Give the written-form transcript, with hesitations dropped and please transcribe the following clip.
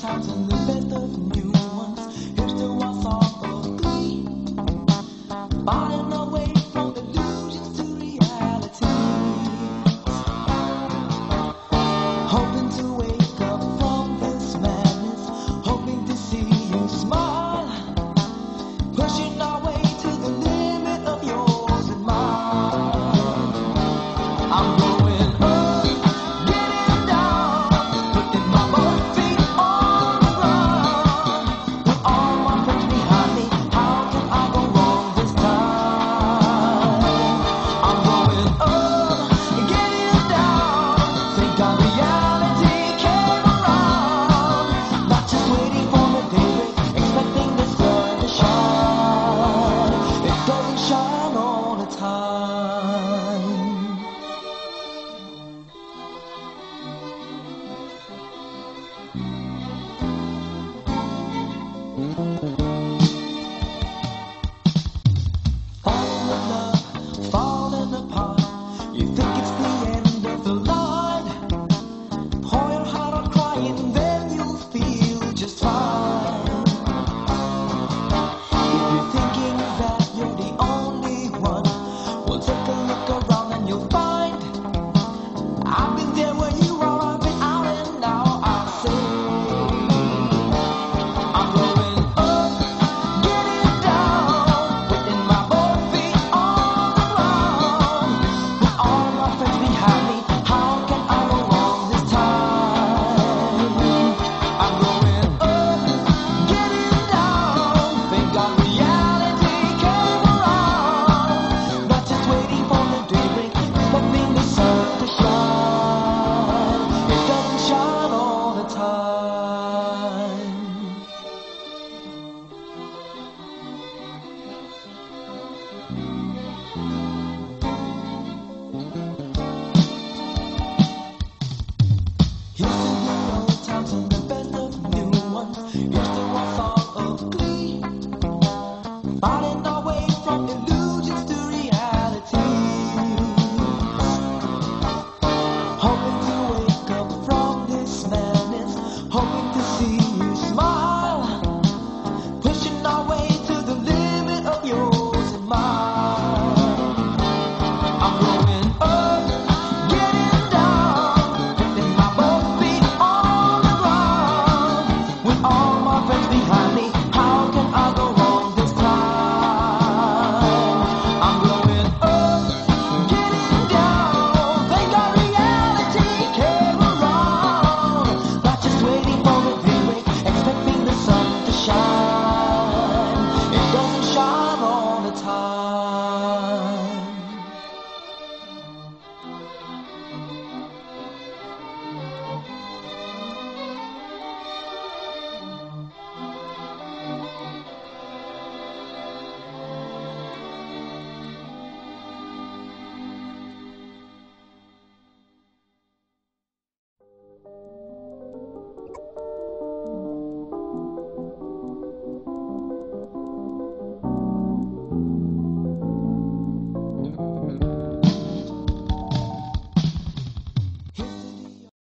times and the best of new ones. Here's to our song of glee, flying away from illusions to reality, hoping to wake up from this madness, hoping to see you smile, pushing our way to the limit of yours and mine. I'm going up, getting down, putting my both feet on the ground. With all my friends behind me, how can I go wrong this time? I'm going up, getting down, thank God reality came around. Not just waiting for the daybreak, expecting the sun to shine. It doesn't shine all the time.